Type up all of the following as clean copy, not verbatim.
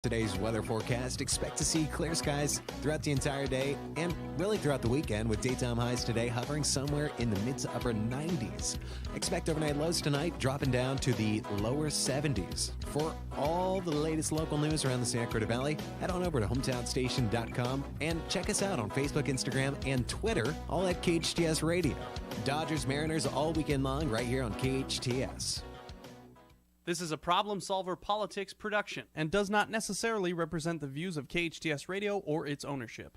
Today's weather forecast, expect to see clear skies throughout the entire day and really throughout the weekend, with daytime highs today hovering somewhere in the mid to upper 90s. Expect overnight lows tonight dropping down to the lower 70s. For all the latest local news around the Santa Clarita Valley, head on over to hometownstation.com and check us out on Facebook, Instagram, and Twitter, all at KHTS Radio. Dodgers Mariners all weekend long right here on KHTS. This is a Problem Solver Politics production and does not necessarily represent the views of KHTS Radio or its ownership.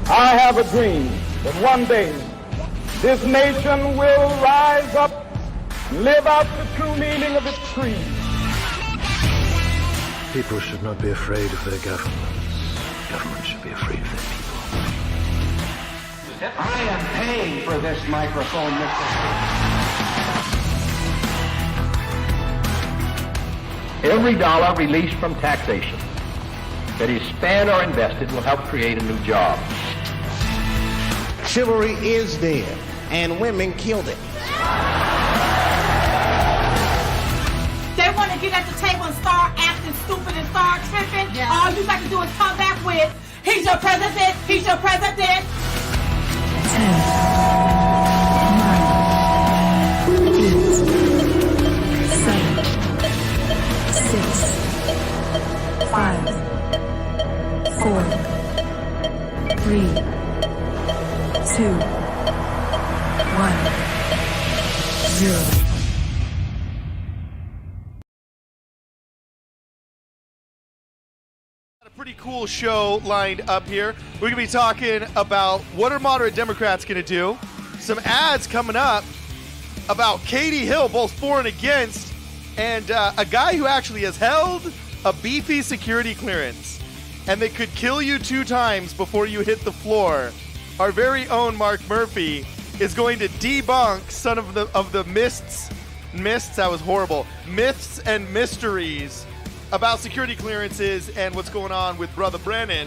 I have a dream that one day this nation will rise up, live out the true meaning of its creed. People should not be afraid of their governments. Governments should be afraid of their people. I am paying for this microphone, Mr. Speaker. Every dollar released from taxation that is spent or invested will help create a new job. Chivalry is dead, and women killed it. They want to get at the table and start acting stupid and start tripping. Yeah. All you got to do is come back with, he's your president, he's your president. 10, 9, 8, 7, 6, 5, 4, 3, 2, 1, 0. Pretty cool show lined up here. We're going to be talking about what are moderate Democrats going to do. Some ads coming up about Katie Hill, both for and against, and a guy who actually has held a beefy security clearance and that could kill you 2 times before you hit the floor. Our very own Mark Murphy is going to debunk some of the myths, that was horrible, myths and mysteries about security clearances and what's going on with Brother Brennan.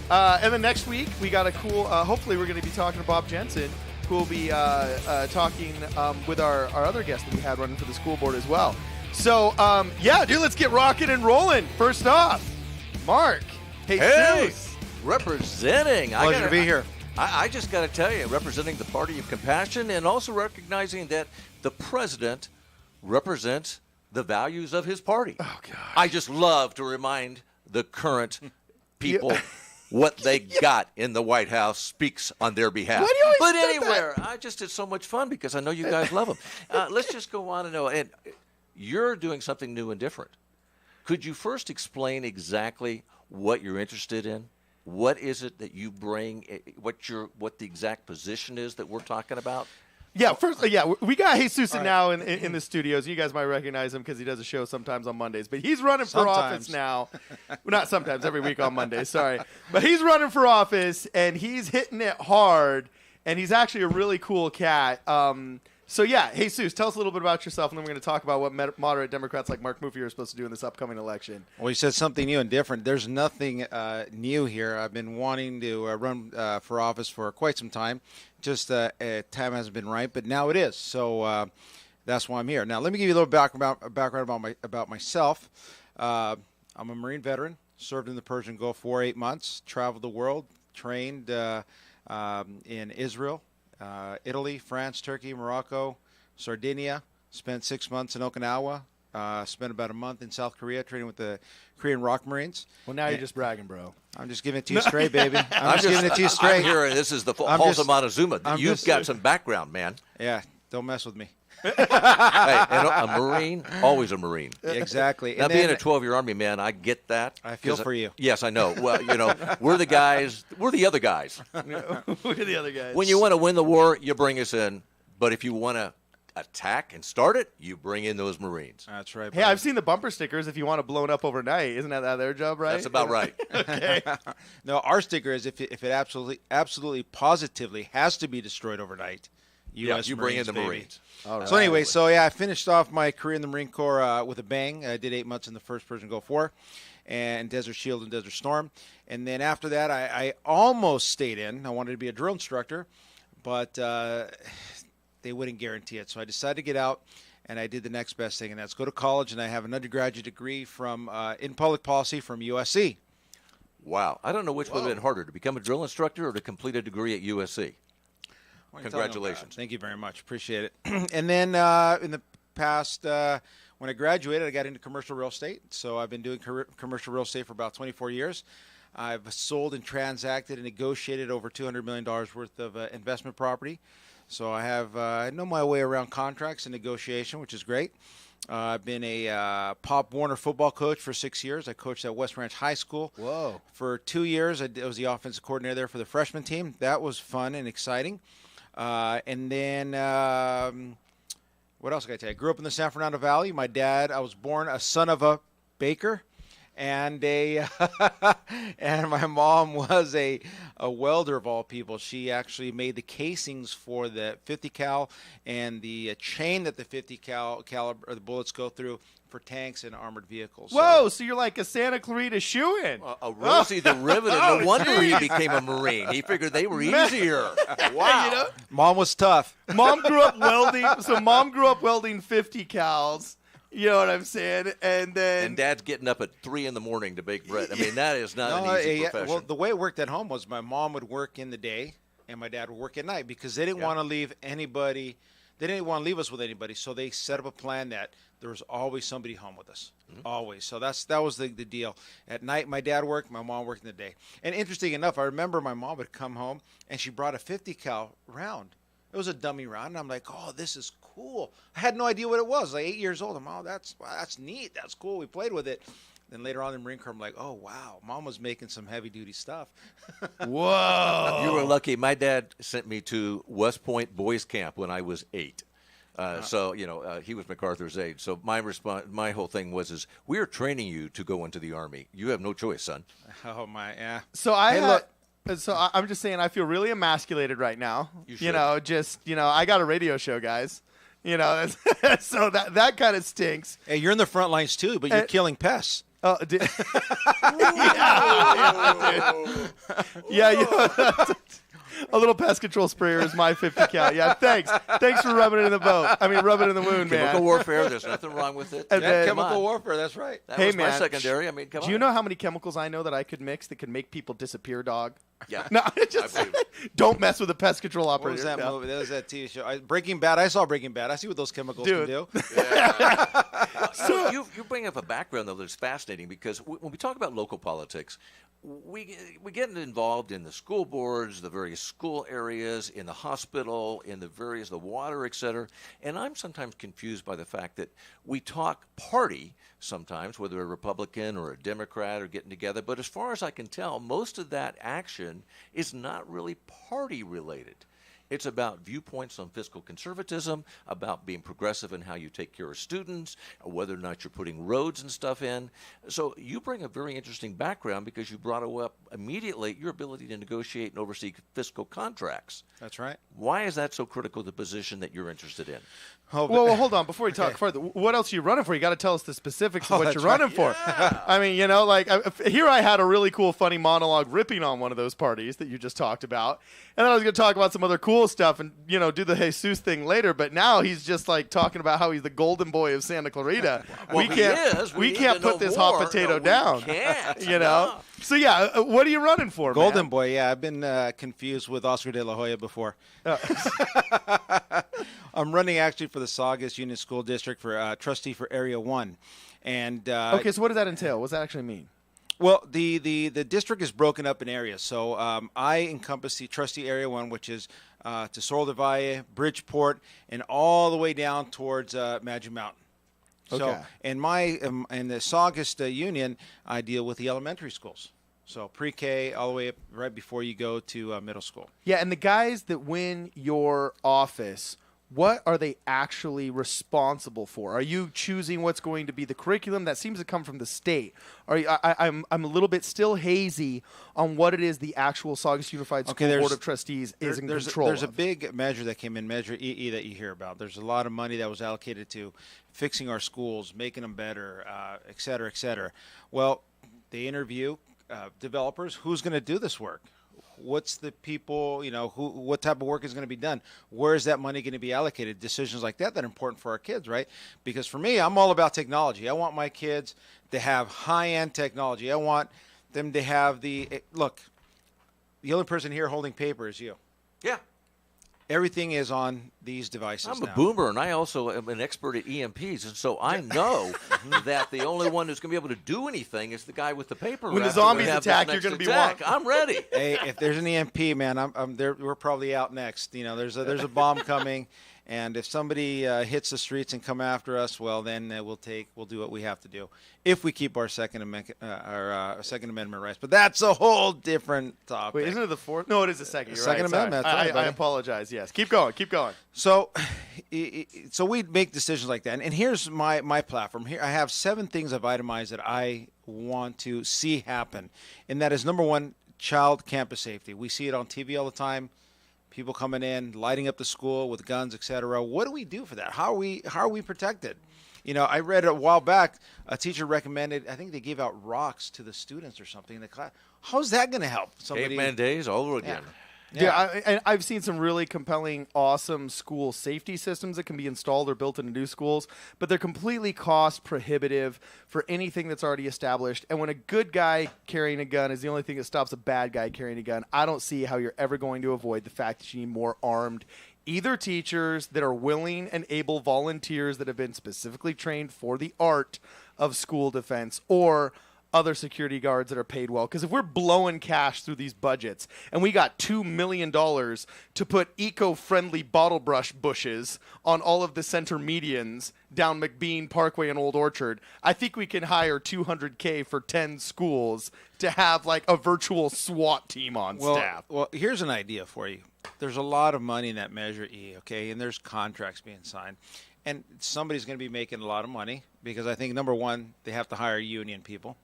And then next week, we got a cool, hopefully we're going to be talking to Bob Jensen, who will be talking with our other guest that we had running for the school board as well. So, yeah, dude, let's get rocking and rolling. First off, Mark. Hey, representing. Pleasure to be here. I just got to tell you, representing the party of compassion and also recognizing that the president represents the values of his party. Oh, God. I just love to remind the current people what they got in the White House speaks on their behalf. Why do you always But say anywhere, that? it's so much fun because I know you guys love them. Let's just go on and know. And you're doing something new and different. Could you first explain exactly what you're interested in? What is it that you bring? What the exact position is that we're talking about? Yeah, first, we got Jesus now in the studios. You guys might recognize him because he does a show sometimes on Mondays. But he's running for office now. Well, not sometimes, every week on Mondays, sorry. But he's running for office, and he's hitting it hard, and he's actually a really cool cat. So, yeah, Jesus, tell us a little bit about yourself, and then we're going to talk about what moderate Democrats like Mark Murphy are supposed to do in this upcoming election. Well, you said something new and different. There's nothing new here. I've been wanting to run for office for quite some time. Just time hasn't been right, but now it is. So that's why I'm here. Now, let me give you a little background about myself. I'm a Marine veteran, served in the Persian Gulf War 8 months, traveled the world, trained in Israel, Italy, France, Turkey, Morocco, Sardinia, spent 6 months in Okinawa, spent about a month in South Korea training with the Korean Rock Marines. Well, now you're just bragging, bro. I'm just giving it to you straight, baby. I'm just giving it to you straight. I'm hearing this is the halls of Montezuma. You've got some background, man. Yeah, don't mess with me. Hey, and a Marine, always a Marine. Exactly. Now, being a 12-year Army man, I get that. I feel for you. Yes, I know. Well, we're the guys. We're the other guys. We're the other guys. When you want to win the war, you bring us in. But if you want to attack and start it, you bring in those Marines. That's right. Hey, I've seen the bumper stickers if you want to blow it up overnight. Isn't that their job, right? That's about right. Okay. No, our sticker is if it absolutely positively has to be destroyed overnight, U.S. you Marines, bring in the baby. Marines. So anyway, I finished off my career in the Marine Corps with a bang. I did 8 months in the 1st Persian Gulf War and Desert Shield and Desert Storm. And then after that, I almost stayed in. I wanted to be a drill instructor, but they wouldn't guarantee it. So I decided to get out, and I did the next best thing, and that's go to college. And I have an undergraduate degree from in public policy from USC. Wow. I don't know which would have been harder, to become a drill instructor or to complete a degree at USC. Congratulations. Thank you very much. Appreciate it. And then in the past, when I graduated, I got into commercial real estate. So I've been doing commercial real estate for about 24 years. I've sold and transacted and negotiated over $200 million worth of investment property. So I know my way around contracts and negotiation, which is great. I've been a Pop Warner football coach for 6 years. I coached at West Ranch High School. Whoa. For 2 years. I was the offensive coordinator there for the freshman team. That was fun and exciting. And then what else can I tell you? I grew up in the San Fernando Valley. I was born a son of a baker. And and my mom was a welder of all people. She actually made the casings for the 50 cal and the chain that the 50 caliber or the bullets go through for tanks and armored vehicles. Whoa! So you're like a Santa Clarita shoe-in. A Rosie the Riveter. No wonder he became a Marine. He figured they were easier. Wow. Mom was tough. Mom grew up welding. So Mom grew up welding 50 cals. You know what I'm saying? And Dad's getting up at 3 a.m. to bake bread. I mean, that is not an easy profession. Well, the way it worked at home was my mom would work in the day and my dad would work at night because they didn't want to leave anybody. They didn't want to leave us with anybody, so they set up a plan that there was always somebody home with us, always. So that was the deal. At night, my dad worked, my mom worked in the day. And interesting enough, I remember my mom would come home and she brought a 50 cal round. It was a dummy round, and I'm like, oh, this is cool. I had no idea what it was. Like 8 years old. I'm, that's neat. That's cool. We played with it. Then later on in Marine Corps, I'm like, oh, wow. Mom was making some heavy-duty stuff. Whoa. You were lucky. My dad sent me to West Point Boys Camp when I was 8. So, he was MacArthur's age. So my whole thing was, we are training you to go into the Army. You have no choice, son. Oh, my, yeah. So I'm just saying I feel really emasculated right now. You should. I got a radio show, guys. So that kind of stinks. Hey, you're in the front lines too, but you're killing pests. Oh, dude. A little pest control sprayer is my 50 cal. Yeah, thanks. Thanks for rubbing it in the boat. Rubbing it in the wound, man. Chemical warfare, there's nothing wrong with it. Chemical warfare, that's right. That was my secondary. Come on. Do you know how many chemicals I know that I could mix that could make people disappear, dog? Yeah. No, don't mess with the pest control operator. What was that movie? That was that TV show. Breaking Bad. I saw Breaking Bad. I see what those chemicals can do. So you bring up a background, though, that's fascinating because when we talk about local politics, we get involved in the school boards, the various school areas, in the hospital, in the water, et cetera. And I'm sometimes confused by the fact that we talk party sometimes, whether a Republican or a Democrat are getting together. But as far as I can tell, most of that action is not really party related. It's about viewpoints on fiscal conservatism, about being progressive in how you take care of students, whether or not you're putting roads and stuff in. So you bring a very interesting background because you brought up immediately your ability to negotiate and oversee fiscal contracts. That's right. Why is that so critical, the position that you're interested in? Well, hold on. Before we talk further, what else are you running for? You got to tell us the specifics of what you're running for. Yeah. Here I had a really cool, funny monologue ripping on one of those parties that you just talked about. And then I was going to talk about some other cool stuff and, do the Jesus thing later. But now he's just like talking about how he's the golden boy of Santa Clarita. Well, we can't put this hot potato down. Can't. No. So, yeah, what are you running for, Golden man? Boy, yeah. I've been confused with Oscar de la Hoya before. I'm running actually for the Saugus Union School District for trustee for Area 1. And okay, so what does that entail? What does that actually mean? Well, the district is broken up in areas. So I encompass the trustee Area 1, which is Tesoro del Valle, Bridgeport, and all the way down towards Magic Mountain. Okay. So in the Saugus Union, I deal with the elementary schools. So pre-K all the way up right before you go to middle school. Yeah, and the guys that win your office, what are they actually responsible for? Are you choosing what's going to be the curriculum? That seems to come from the state. I'm a little bit still hazy on what it is the actual Saugus Unified School Board of Trustees is in control There's of. a big measure that came in, Measure EE, that you hear about. There's a lot of money that was allocated to fixing our schools, making them better, et cetera, et cetera. Well, they interview developers. Who's going to do this work? What's the people, what type of work is going to be done? Where is that money going to be allocated? Decisions like that are important for our kids, right? Because for me, I'm all about technology. I want my kids to have high-end technology. I want them to have look, the only person here holding paper is you. Yeah. Everything is on these devices I'm now. a boomer, and I also am an expert at EMPs, and so I know that the only one who's going to be able to do anything is the guy with the paper. When the zombies attack, you're going to be walking. I'm ready. Hey, if there's an EMP, man, I'm there. We're probably out next. There's a bomb coming, and if somebody hits the streets and come after us, well, then we'll do what we have to do if we keep our Second Amendment rights. But that's a whole different topic. Wait, isn't it the fourth? No, it is the second. You're Second right. Amendment. I apologize. Yes, keep going. So we make decisions like that. And here's my platform. Here I have 7 things I've itemized that I want to see happen. And that is, number 1, child campus safety. We see it on TV all the time. People coming in, lighting up the school with guns, etc. What do we do for that? How are we protected? I read a while back, a teacher recommended, I think they gave out rocks to the students or something in the class. How's that going to help somebody? Caveman days all over again. Yeah, I've seen some really compelling, awesome school safety systems that can be installed or built into new schools, but they're completely cost prohibitive for anything that's already established. And when a good guy carrying a gun is the only thing that stops a bad guy carrying a gun, I don't see how you're ever going to avoid the fact that you need more armed either teachers that are willing and able volunteers that have been specifically trained for the art of school defense, or other security guards that are paid well. Because if we're blowing cash through these budgets and we got $2 million to put eco-friendly bottle brush bushes on all of the center medians down McBean Parkway and Old Orchard, I think we can hire $200K for 10 schools to have like a virtual SWAT team on staff. Well, here's an idea for you. There's a lot of money in that Measure E, okay, and there's contracts being signed. And somebody's going to be making a lot of money because I think, number 1, they have to hire union people.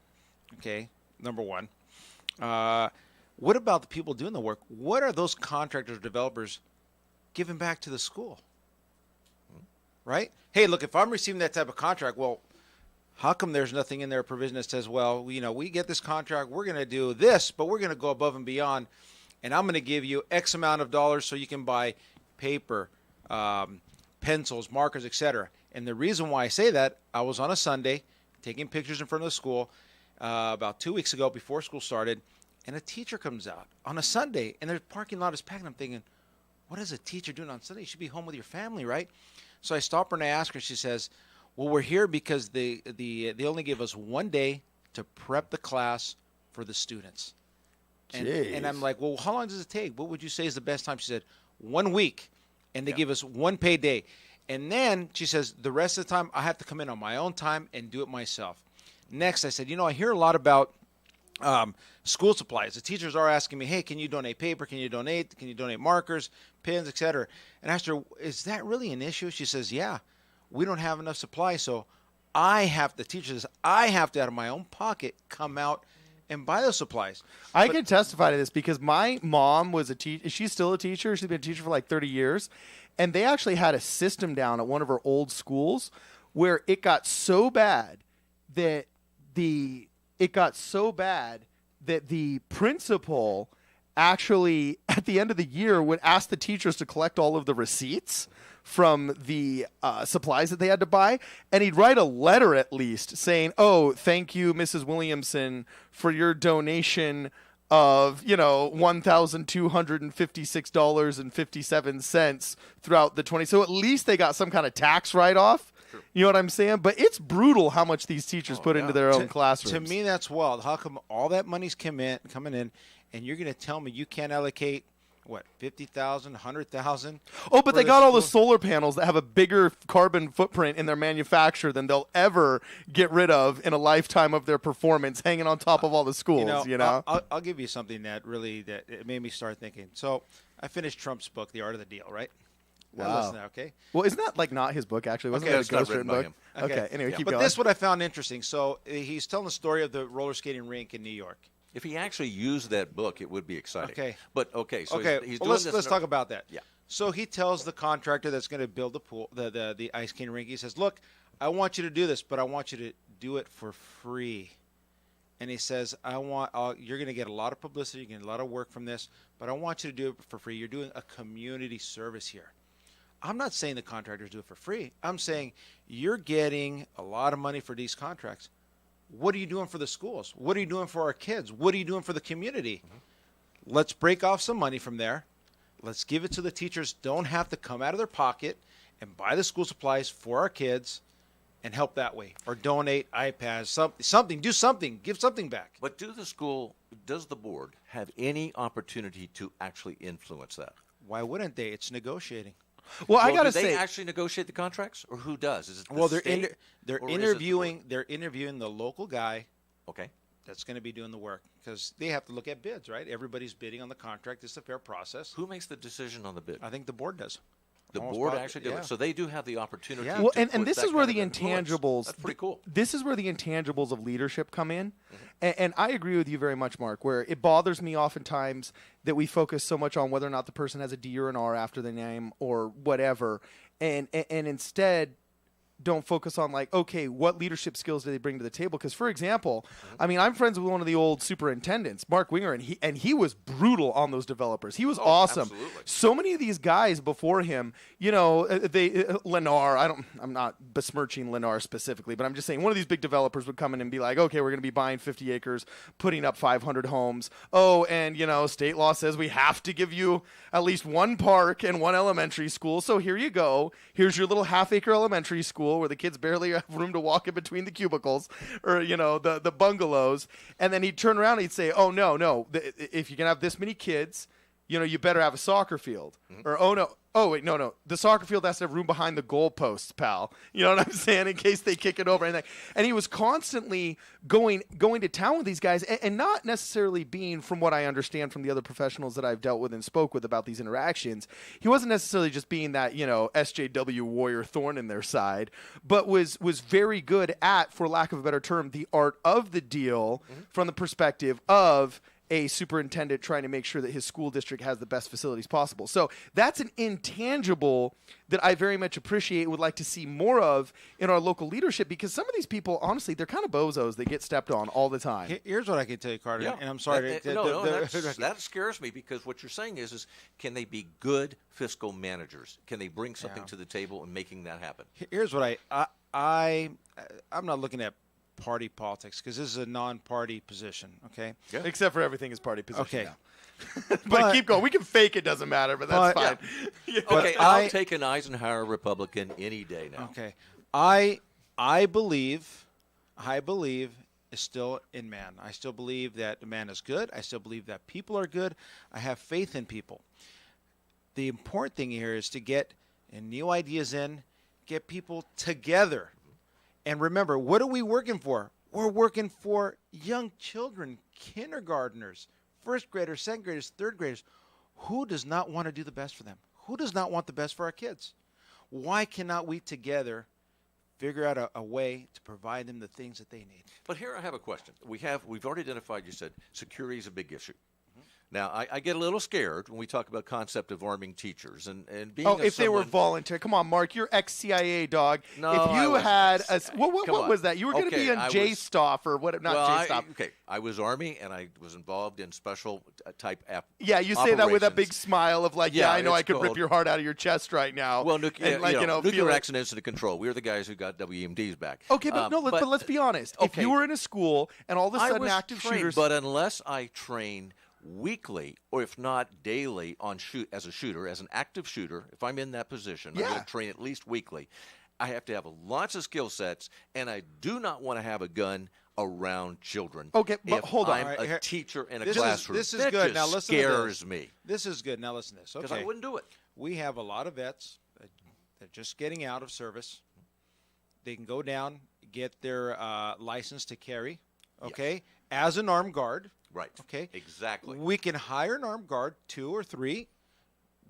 Okay, number 1. What about the people doing the work? What are those contractors, developers giving back to the school? Right? Hey, look, if I'm receiving that type of contract, well, how come there's nothing in there, a provision that says, well, we get this contract, we're going to do this, but we're going to go above and beyond, and I'm going to give you X amount of dollars so you can buy paper, pencils, markers, etc. And the reason why I say that, I was on a Sunday taking pictures in front of the school about 2 weeks ago before school started, and a teacher comes out on a Sunday, and their parking lot is packed. And I'm thinking, what is a teacher doing on Sunday? You should be home with your family, right? So I stop her and I ask her. She says, well, we're here because they only give us 1 day to prep the class for the students. And I'm like, well, how long does it take? What would you say is the best time? She said, 1 week, and they give us 1 paid day. And then she says, the rest of the time, I have to come in on my own time and do it myself. Next, I said, I hear a lot about school supplies. The teachers are asking me, hey, can you donate paper? Can you donate markers, pens, etc.? And I asked her, is that really an issue? She says, yeah, we don't have enough supply, so the teacher says, I have to, out of my own pocket, come out and buy those supplies. I can testify to this because my mom was a teacher. She's still a teacher. She's been a teacher for like 30 years. And they actually had a system down at one of her old schools where it got so bad that the principal actually, at the end of the year, would ask the teachers to collect all of the receipts from the supplies that they had to buy, and he'd write a letter at least saying, oh, thank you, Mrs. Williamson, for your donation of, $1,256.57 throughout the 20. So at least they got some kind of tax write-off. You know what I'm saying? But it's brutal how much these teachers put into their own classrooms. To me, that's wild. How come all that money's coming in, and you're going to tell me you can't allocate, what, 50,000, 100,000? Oh, but they got all the solar panels that have a bigger carbon footprint in their manufacture than they'll ever get rid of in a lifetime of their performance, hanging on top of all the schools. I'll give you something that it made me start thinking. So I finished Trump's book, The Art of the Deal, right? Wow. Listen to that, okay? Well, isn't that like not his book actually? Wasn't Okay, that it's a not ghostwritten written by book? him. Okay. Anyway, keep but going. this is what I found interesting. So he's telling the story of the roller skating rink in New York. If he actually used that book, it would be exciting. Okay. But okay, so okay, he's well, doing this. let's talk about that. Yeah. So he tells the contractor that's going to build the pool, the ice skating rink. He says, "Look, I want you to do this, but I want you to do it for free." And he says, you're going to get a lot of publicity, you're going to get a lot of work from this, but I want you to do it for free. You're doing a community service here. I'm not saying the contractors do it for free. I'm saying you're getting a lot of money for these contracts. What are you doing for the schools? What are you doing for our kids? What are you doing for the community? Mm-hmm. Let's break off some money from there. Let's give it to the teachers. Don't have to come out of their pocket and buy the school supplies for our kids and help that way. Or donate iPads, something. Do something. Give something back. But does the board have any opportunity to actually influence that? Why wouldn't they? It's negotiating. Well, I got to do say, they actually negotiate the contracts, or who does? Is it the well, state, they're or is it the interviewing. board? They're interviewing the local guy. Okay. That's going to be doing the work because they have to look at bids, right? Everybody's bidding on the contract. It's a fair process. Who makes the decision on the bid? I think the board does. The Almost board probably, actually do yeah. it, so they do have the opportunity. Yeah. Well, to and put this that is where kind the of influence. intangibles. That's pretty cool. This is where the intangibles of leadership come in, and I agree with you very much, Mark. Where it bothers me oftentimes that we focus so much on whether or not the person has a D or an R after the name or whatever, and instead don't focus on like, okay, what leadership skills do they bring to the table? Because, for example, I mean, I'm friends with one of the old superintendents, Mark Winger, and he was brutal on those developers. He was awesome. Absolutely. So many of these guys before him, Lennar, I'm not besmirching Lennar specifically, but I'm just saying one of these big developers would come in and be like, okay, we're going to be buying 50 acres, putting up 500 homes. Oh, and, state law says we have to give you at least one park and one elementary school. So here you go. Here's your little half-acre elementary school where the kids barely have room to walk in between the cubicles or, the bungalows. And then he'd turn around and he'd say, oh, no, if you can have this many kids, you better have a soccer field. Mm-hmm. Or, no. The soccer field has to have room behind the goalposts, pal. You know what I'm saying? In case they kick it over. And he was constantly going to town with these guys and not necessarily being, from what I understand from the other professionals that I've dealt with and spoke with about these interactions, he wasn't necessarily just being that, SJW warrior thorn in their side, but was very good at, for lack of a better term, the art of the deal from the perspective of a superintendent trying to make sure that his school district has the best facilities possible. So that's an intangible that I very much appreciate and would like to see more of in our local leadership, because some of these people, honestly, they're kind of bozos. They get stepped on all the time. Here's what I can tell you, Carter, Yeah. and I'm sorry. That scares me, because what you're saying is can they be good fiscal managers? Can they bring something to the table and making that happen? Here's what I'm not looking at party politics, because this is a non-party position, okay? Yeah. Except for everything is party position. Okay. Now. but keep going. We can fake it, doesn't matter, but that's fine. Yeah. Okay, I'll take an Eisenhower Republican any day now. Okay. I believe is still in man. I still believe that man is good. I still believe that people are good. I have faith in people. The important thing here is to get new ideas in, get people together. And remember, what are we working for? We're working for young children, kindergartners, first graders, second graders, third graders. Who does not want to do the best for them? Who does not want the best for our kids? Why cannot we together figure out a way to provide them the things that they need? But here I have a question. We've already identified, you said, security is a big issue. Now, I get a little scared when we talk about concept of arming teachers and being. Oh, if they were voluntary, come on, Mark, you're ex-CIA, dog. No, if you had what was that? You were going to be in JSTOF or what? Not JSTOF. Okay, I was Army and I was involved in special type app. Yeah, you say that with a big smile of like, I know I could rip your heart out of your chest right now. Well, nuclear accident incident control. We were the guys who got WMDs back. Okay, but let's be honest. Okay. If you were in a school and all of a sudden active shooters, but unless I train weekly, or if not daily, as an active shooter, if I'm in that position, I'm going to train at least weekly. I have to have lots of skill sets, and I do not want to have a gun around children. Okay, but hold on. I'm a teacher in a classroom. This is good. Now listen scares me. This is good. Now listen to this. Okay. Because I wouldn't do it. We have a lot of vets that are just getting out of service. They can go down, get their license to carry, okay, as an armed guard. Right. Okay. Exactly. We can hire an armed guard, 2 or 3.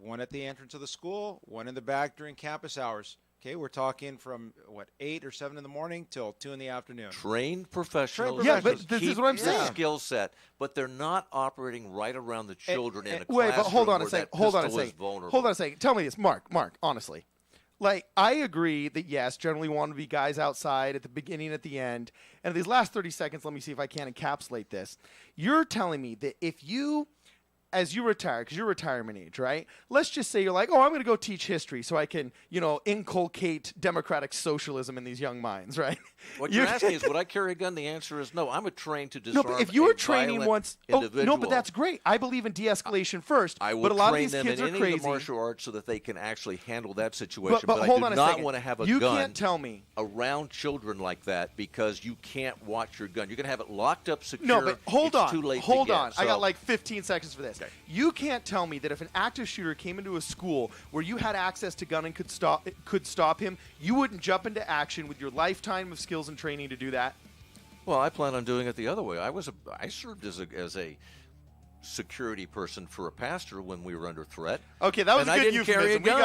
one at the entrance of the school, one in the back during campus hours. Okay, we're talking from, 8 or 7 in the morning till 2 in the afternoon. Trained professionals. Yeah, but this is what I'm saying. Skill set, but they're not operating right around the children in a classroom. Wait, but hold on a where second. that Hold on a pistol is second. vulnerable. Hold on a second. Tell me this, Mark, honestly. Like, I agree that, yes, generally want to be guys outside at the beginning, at the end. And these last 30 seconds, let me see if I can encapsulate this. You're telling me that if you, as you retire, because you're retirement age, right? Let's just say you're like, oh, I'm going to go teach history so I can, inculcate democratic socialism in these young minds, right? What you're asking is, would I carry a gun? The answer is no. I'm trained to disarm. No, but if you were training once, individual. no, but that's great. I believe in de-escalation first. I will but a lot train of these them kids in are any crazy. of the martial arts so that they can actually handle that situation. But hold on I a do not second. want to have a You gun can't tell me around children like that because you can't watch your gun. You're going to have it locked up, secure. No, but hold on. Too late hold to on. get. I got like 15 seconds for this. Okay. You can't tell me that if an active shooter came into a school where you had access to gun and could stop him, you wouldn't jump into action with your lifetime of skills and training to do that. Well, I plan on doing it the other way. I served as a security person for a pastor when we were under threat. Okay, that was and a good I didn't carry a euphemism. gun,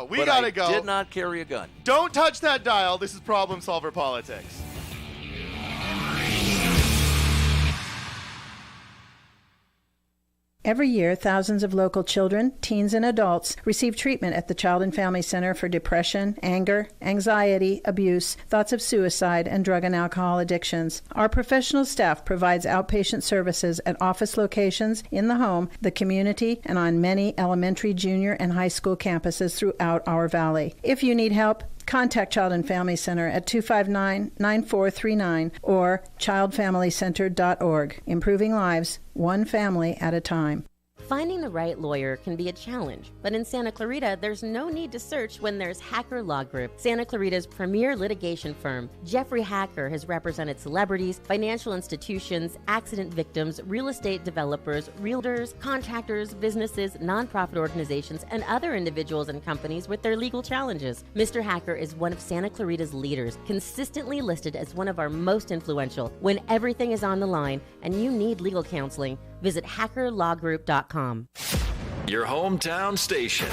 We gotta go. but I did not carry a gun. Don't touch that dial. This is Problem Solver Politics. Every year, thousands of local children, teens, and adults receive treatment at the Child and Family Center for depression, anger, anxiety, abuse, thoughts of suicide, and drug and alcohol addictions. Our professional staff provides outpatient services at office locations, in the home, the community, and on many elementary, junior, and high school campuses throughout our valley. If you need help, contact Child and Family Center at 259-9439 or childfamilycenter.org. Improving lives, one family at a time. Finding the right lawyer can be a challenge, but in Santa Clarita, there's no need to search when there's Hacker Law Group, Santa Clarita's premier litigation firm. Jeffrey Hacker has represented celebrities, financial institutions, accident victims, real estate developers, realtors, contractors, businesses, nonprofit organizations, and other individuals and companies with their legal challenges. Mr. Hacker is one of Santa Clarita's leaders, consistently listed as one of our most influential. When everything is on the line and you need legal counseling, visit hackerlawgroup.com. Your hometown station.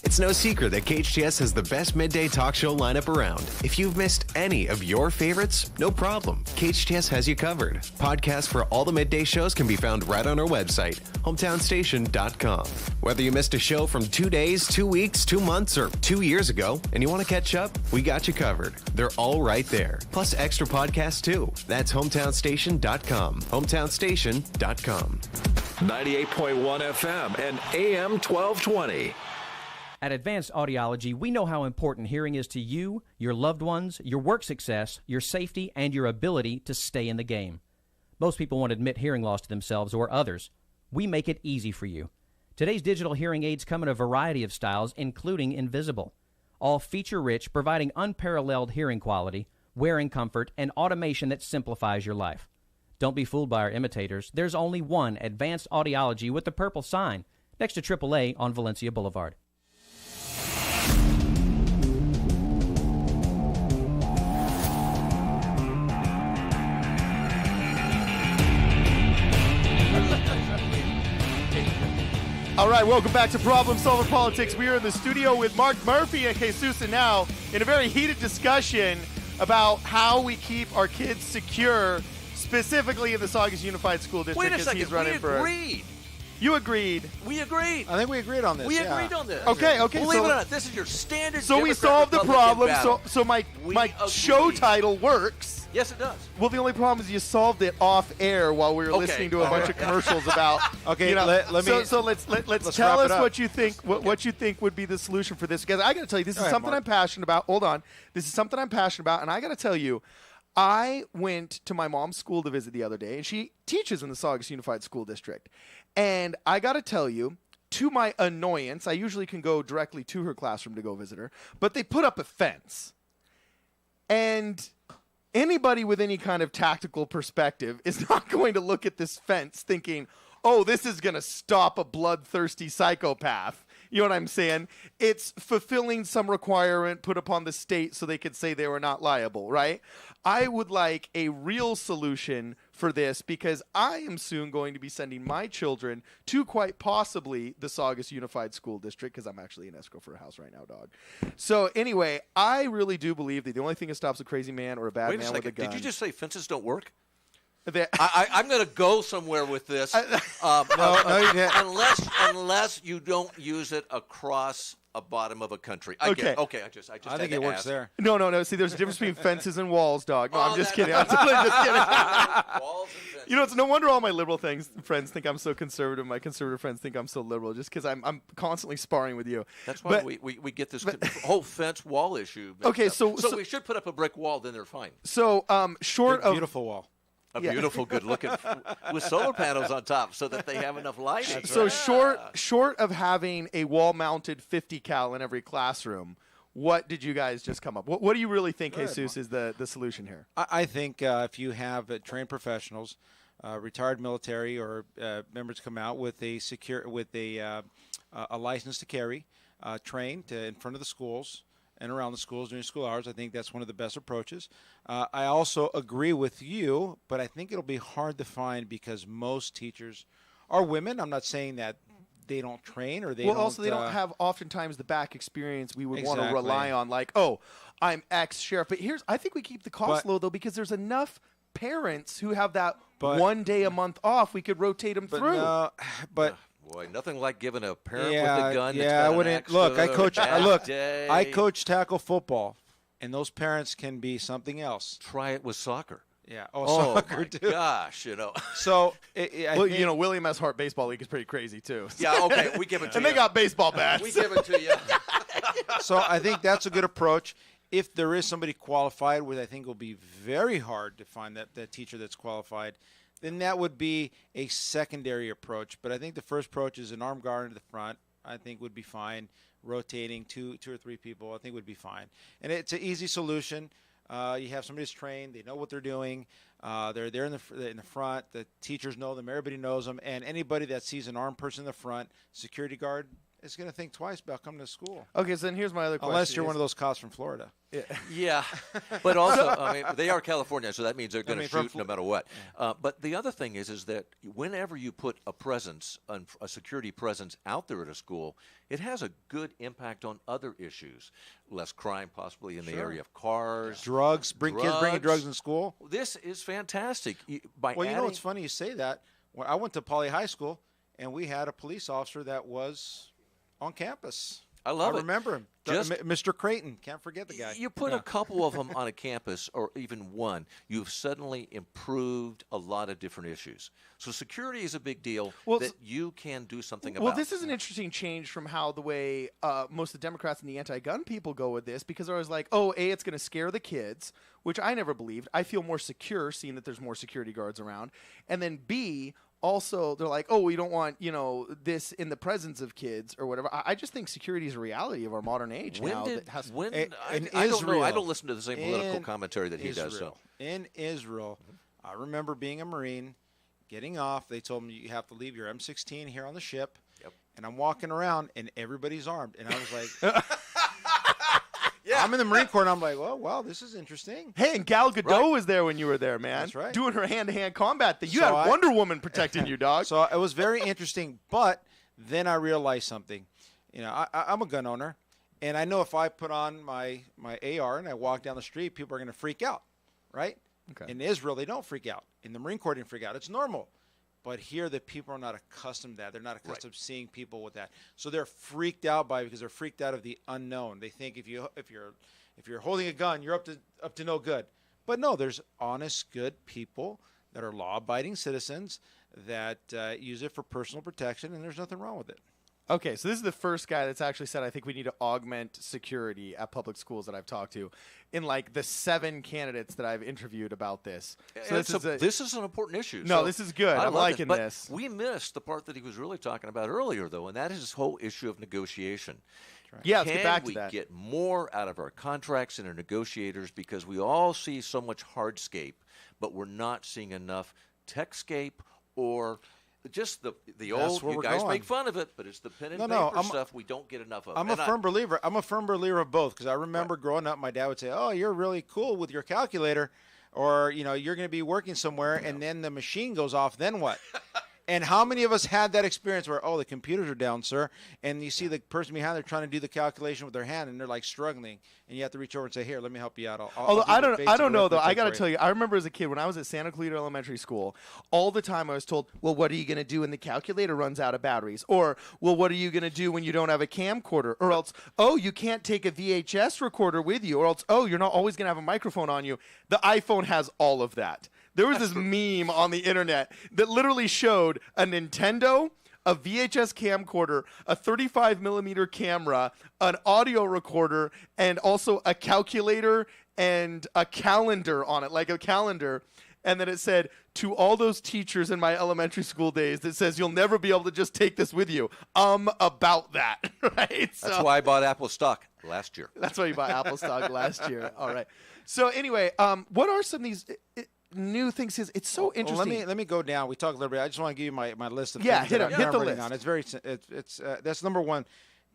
It's no secret that KHTS has the best midday talk show lineup around. If you've missed any of your favorites, no problem. KHTS has you covered. Podcasts for all the midday shows can be found right on our website, hometownstation.com. Whether you missed a show from 2 days, 2 weeks, 2 months, or 2 years ago, and you want to catch up, we got you covered. They're all right there. Plus extra podcasts too. That's hometownstation.com. Hometownstation.com. 98.1 FM and AM 1220. At Advanced Audiology, we know how important hearing is to you, your loved ones, your work success, your safety, and your ability to stay in the game. Most people won't admit hearing loss to themselves or others. We make it easy for you. Today's digital hearing aids come in a variety of styles, including invisible. All feature-rich, providing unparalleled hearing quality, wearing comfort, and automation that simplifies your life. Don't be fooled by our imitators. There's only one Advanced Audiology with the purple sign next to AAA on Valencia Boulevard. All right, welcome back to Problem Solver Politics. We are in the studio with Mark Murphy and Jesus now in a very heated discussion about how we keep our kids secure, specifically in the Saugus Unified School District. Wait a second, we agreed. You agreed. We agreed. I think we agreed on this. We agreed on this. Okay. Believe it or not, this is your standard. So we solved the problem. So my show title works. Yes, it does. Well, the only problem is you solved it off air while we were listening to a bunch of commercials about. Okay, let me. So let's tell us what you think. What you think would be the solution for this? Because I got to tell you, this is something I'm passionate about. Hold on, this is something I'm passionate about, and I got to tell you, I went to my mom's school to visit the other day, and she teaches in the Saugus Unified School District, and I got to tell you, to my annoyance, I usually can go directly to her classroom to go visit her, but they put up a fence, and anybody with any kind of tactical perspective is not going to look at this fence thinking, oh, this is going to stop a bloodthirsty psychopath. You know what I'm saying? It's fulfilling some requirement put upon the state so they could say they were not liable, right? I would like a real solution for this because I am soon going to be sending my children to quite possibly the Saugus Unified School District because I'm actually in escrow for a house right now, dog. So anyway, I really do believe that the only thing that stops a crazy man or a bad man with a gun. Did you just say fences don't work? I'm going to go somewhere with this. Unless you don't use it across a bottom of a country. I think it works there. No. See, there's a difference between fences and walls, dog. No, I'm just kidding. I'm totally just kidding. Walls and fences. You know, it's no wonder all my liberal friends think I'm so conservative. My conservative friends think I'm so liberal just because I'm constantly sparring with you. That's why we get this whole fence wall issue. Okay, so we should put up a brick wall, then they're fine. So short of beautiful wall. A beautiful, good-looking, with solar panels on top, so that they have enough lighting. So short of having a wall-mounted 50 cal in every classroom, what did you guys just come up? What do you really think, Jesus, is the solution here? I think if you have trained professionals, retired military, or members come out with a license to carry, trained in front of the schools and around the schools during school hours. I think that's one of the best approaches. I also agree with you, but I think it'll be hard to find because most teachers are women. I'm not saying that they don't train or they don't. Well, also they don't have oftentimes the back experience we would want to rely on, like, oh, I'm ex-sheriff. But I think we keep the cost low, though, because there's enough parents who have that 1 day a month off. We could rotate them through. Boy, nothing like giving a parent with a gun. Yeah, I wouldn't. Look, I coach tackle football, and those parents can be something else. Try it with soccer. Yeah. Soccer too. Gosh, So, William S. Hart Baseball League is pretty crazy too. Yeah. Okay, we give it to you. And they got baseball bats. We give it to you. So I think that's a good approach. If there is somebody qualified, which I think will be very hard to find that teacher that's qualified, then that would be a secondary approach. But I think the first approach is an armed guard in the front. I think would be fine. Rotating two or three people, I think would be fine. And it's an easy solution. You have somebody who's trained. They know what they're doing. They're there in the front. The teachers know them. Everybody knows them. And anybody that sees an armed person in the front, security guard, is going to think twice about coming to school. Okay, so then here's my other question. Unless you're one of those cops from Florida. Yeah. But also, they are California, so that means they're going to shoot no matter what. But the other thing is that whenever you put a security presence out there at a school, it has a good impact on other issues. Less crime possibly in the area of cars. Drugs. Kids bringing drugs in school. This is fantastic. You know what's funny you say that. When I went to Poly High School, and we had a police officer that was on campus. I remember him. Mr. Creighton. Can't forget the guy. You put a couple of them on a campus, or even one, you've suddenly improved a lot of different issues. So security is a big deal that you can do something about. Well, this is an interesting change from how the way most of the Democrats and the anti-gun people go with this, because they're always like, oh, A, it's going to scare the kids, which I never believed. I feel more secure seeing that there's more security guards around. And then B, also, they're like, oh, we don't want, this in the presence of kids or whatever. I just think security is a reality of our modern age now. I don't know. I don't listen to the same political commentary that he does. So in Israel, I remember being a Marine, getting off. They told me you have to leave your M16 here on the ship. Yep. And I'm walking around, and everybody's armed. And I was like... Yeah. I'm in the Marine Corps, and I'm like, well, wow, this is interesting. Hey, and Gal Gadot was there when you were there, man. That's right. Doing her hand-to-hand combat thing. You had Wonder Woman protecting you, dog. So it was very interesting, but then I realized something. I'm a gun owner, and I know if I put on my AR and I walk down the street, people are going to freak out, right? Okay. In Israel, they don't freak out. In the Marine Corps, they didn't freak out. It's normal. But here, the people are not accustomed to that. They're not accustomed to seeing people with that. So they're freaked out by it because they're freaked out of the unknown. They think if you're holding a gun, you're up to no good. But no, there's honest, good people that are law-abiding citizens that use it for personal protection, and there's nothing wrong with it. Okay, so this is the first guy that's actually said, I think we need to augment security at public schools that I've talked to in like the 7 candidates that I've interviewed about this. So this is an important issue. No, this is good. I'm liking this. But we missed the part that he was really talking about earlier, though, and that is this whole issue of negotiation. Right. Yeah, let's get back to that. Can we get more out of our contracts and our negotiators, because we all see so much hardscape, but we're not seeing enough techscape or Just the That's old, where you we're guys going. make fun of it, but it's the pen and No, paper I'm- stuff we don't get enough of. I'm a firm believer. I'm a firm believer of both because I remember growing up, my dad would say, "Oh, you're really cool with your calculator," or you're going to be working somewhere, and then the machine goes off. Then what? And how many of us had that experience where, the computers are down, sir, and you see the person behind there trying to do the calculation with their hand, and they're like struggling, and you have to reach over and say, "Here, let me help you out." Although I don't know though. I got to tell you. you, I remember as a kid when I was at Santa Clarita Elementary School, all the time I was told, "Well, what are you going to do when the calculator runs out of batteries?" Or, "Well, what are you going to do when you don't have a camcorder?" Or else, "Oh, you can't take a VHS recorder with you." Or else, "Oh, you're not always going to have a microphone on you." The iPhone has all of that. There was this meme on the internet that literally showed a Nintendo, a VHS camcorder, a 35mm camera, an audio recorder, and also a calculator and a calendar on it, like a calendar. And then it said, "To all those teachers in my elementary school days," that says, "You'll never be able to just take this with you." About that, right? That's why I bought Apple stock last year. That's why you bought Apple stock last year. All right. So anyway, what are some of these new things? It's so interesting. Let me go down. We talked a little bit. I just want to give you my list of Yeah, things hit that it. Hit the writing list. on. It's very that's number one.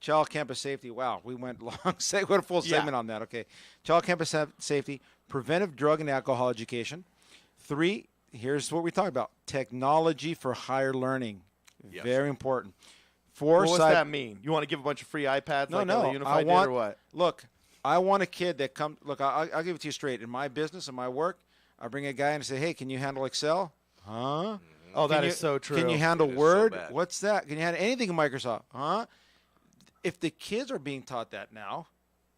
Child campus safety. Wow, we went long. What a full segment on that. Okay, child campus safety, preventive drug and alcohol education. 3. Here's what we talked about: technology for higher learning. Yes. Very important. 4. What's that mean? You want to give a bunch of free iPads? No, like no. LA Unified did, or what? Look, I want a kid that comes. Look, I'll give it to you straight. In my business, in my work, I bring a guy in and say, "Hey, can you handle Excel?" Huh? Oh, that is so true. Can you handle It is Word? so bad. What's that? Can you handle anything in Microsoft? Huh? If the kids are being taught that now,